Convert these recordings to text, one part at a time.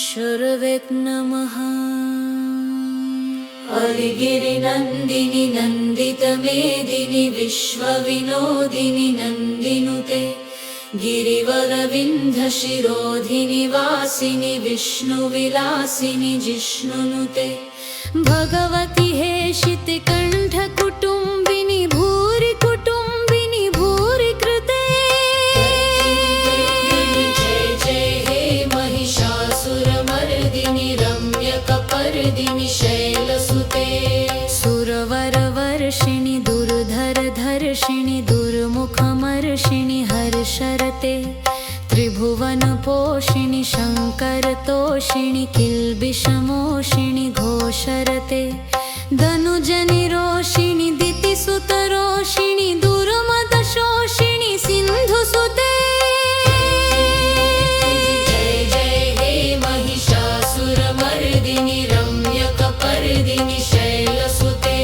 शर्वेक नमः। अलिगिरिनन्दिनि नन्दितमेदिनि विश्वविनोदिनि नन्दिनुते गिरिवरविन्ध्यशिरोधिनि वासिनि विष्णुविलासिनि जिष्णुनुते भगवति हेशितिकण्ठकुटुम्बिनि भूरि कुटुम्बिनि भूरि कृते जय जय हे महिषासुरमर्दिनि रम्यकपर्दिनि शैलसुते सुरवरवर्षिणि दुर्धरधर्षिणि दुर्मुखमर्षिणि हर्षरते त्रिभुवनपोषिणि शङ्करतोषिणि किल्बिषमोषिणि घोषरते धनुजनिरोषिणि दितिसुतरोषिणि दुर्मदशोषिणि सिन्धुसुते जय जय हे महिषासुरमर्दिनि रम्यकपर्दिनि शैलसुते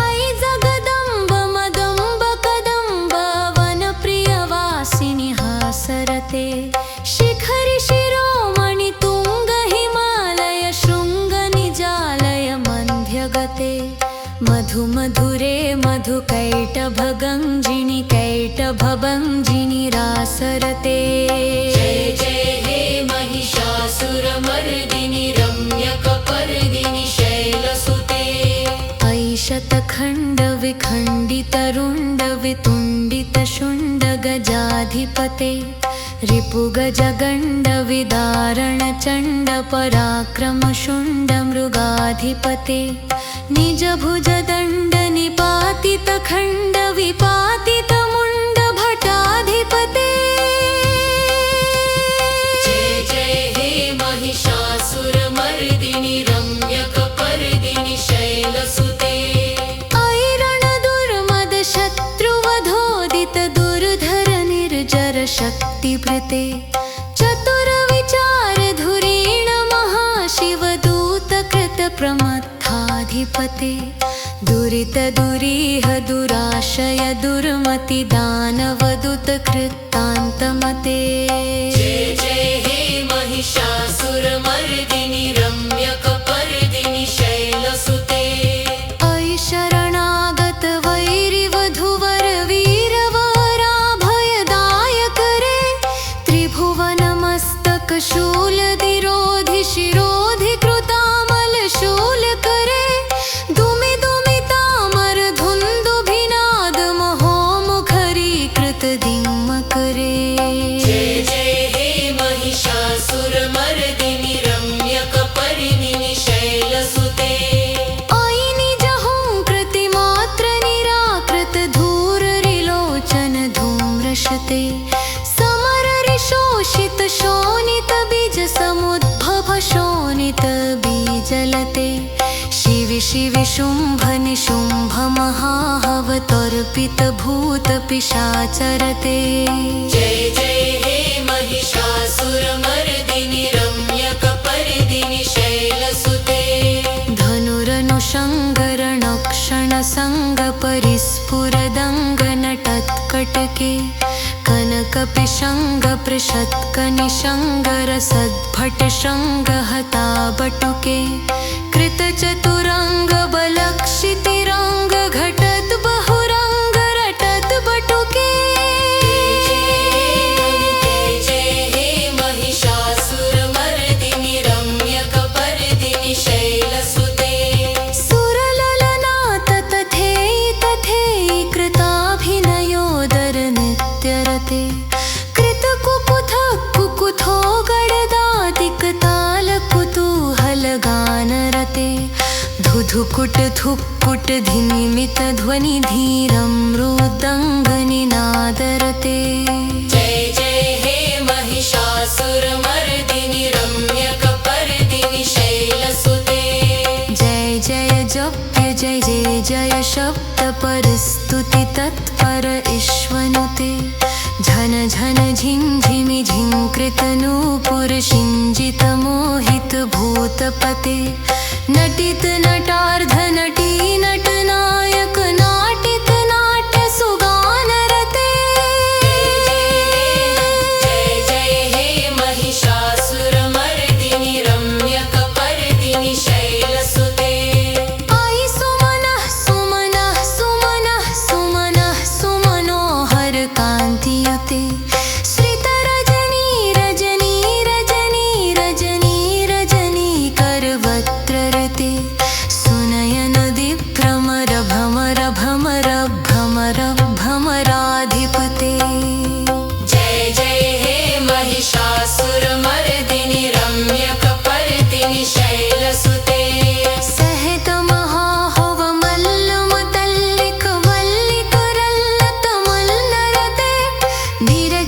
ऐ जगदम्ब मदम्ब कदम्ब वनप्रियवासिनि हासरते शिखरि शिरोमणि तुङ्ग हिमालय शृङ्गनिजालय मध्यगते मधुमधुरे मधुकैटभगञ्जिनि कैटभभञ्जिनि रासरते जय जय हे महिषासुरमर्दिनि रम्यकपर्दिनि शैलसुते ऐ शतखण्डविखण्डितरुण्डवितुण्डितशुण्डगजाधिपते रिपुगजगण्डविदारणचण्डपराक्रमशुण्डमृगाधिपते निजभुजदण्डनिपातितखण्डविपातितमुण्डभटाधिपते जय जय हे महिषासुरमर्दिनि रम्यकपर्दिनि शैलसुते ऐरणदुर्मदशत्रुवधोदित दुर्धर निर्जर शक्तिभृते चतुरविचारधुरीण महाशिवदूतकृतप्रमथाधिपते दुरितदुरीह दुराशय दुर्मति दानवदूतकृतान्तमते जय जय हे महिषासुरमर्दिनि रम्यकपर्दिनि शैलसुते ऐ शरणागत वैरिवधूवर वीरवराभयदायक रे त्रिभुवनमस्तक शूलधिरोधि शिरोधि कृतामल शूलकरे दुमि दुमितामर धुन्दुभिनाद महोमुखरीकृत दिङ्मकरे जय जय हे महिषासुरमर्दिनि रम्यकपर्दिनि शैलसुते ऐ निजहुङ्कृतिमात्र निराकृत धूररिलोचन धूम्रशते समररिशोषित शोणित बीज समुद्भव शोणित बीजलते शिवि शिवि शुम्भ निशुम्भ महाहवतर्पित भूत पिशाचरते जय जय हे महिषासुरमर्दिनि रम्यकपर्दिनि शैलसुते धनुरनुषङ्गरणक्षणसङ्गपरिस्फुरदङ्गनटत्कटके कनकपिशङ्गपृषत्कनिशङ्गरसद्भटशङ्गहताबटुके कृतचतुरङ्गबलक्षितिरङ्ग घटत् बहुरङ्ग रटत् बटुके जय हे महिषासुरमर्दिनि रम्यकपर्दिनि शैलसुते सुरललनाथ तथेयि तथेयि कृताभिनयोदर नित्यरते कृतकुकुथ कुकुथो गडदादिकतालकुतूहलगानरते धुधुकुट धुक्कुट धिनिमित ध्वनि धीरं मृदङ्गनिनादरते जय जय हे महिषासुरमर्दिनि रम्यकपर्दिनि शैलसुते जय जय जप्य जय जय जय शब्द परस्तुति तत्पर ईश्वनुते झन झन झिंझिमि झिंकृत नूपुर शिंजित मोहित भूतपते नटित नटार्ध नटी नटनायक नाटित नाट्य सुगानरते जय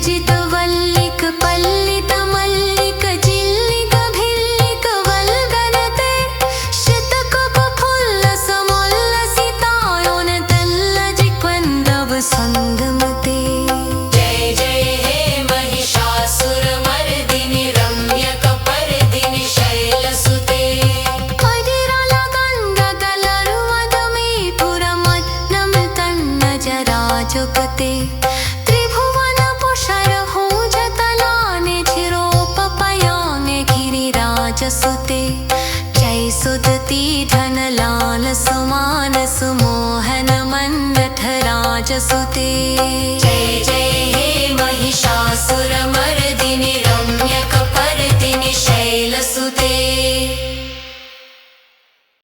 जित वल्लिक पल्लित मल्लिक जिल्लिक भिल्लिक वल्गरते शतक फुल्ल समोल्लसितायोन तल्लजिक्वन्दव संगमते जय जय हे महिषासुरमर्दिनि रम्यकपर्दिनि शैलसुते अजिरलगण्डगलरुवदमे पुरमत्नं तन्नजराजुगते सुते जय सुदती धनलाल सुमान सुमोहन मन्मथ राजसुते जय जय हे महिषासुरमर्दिनि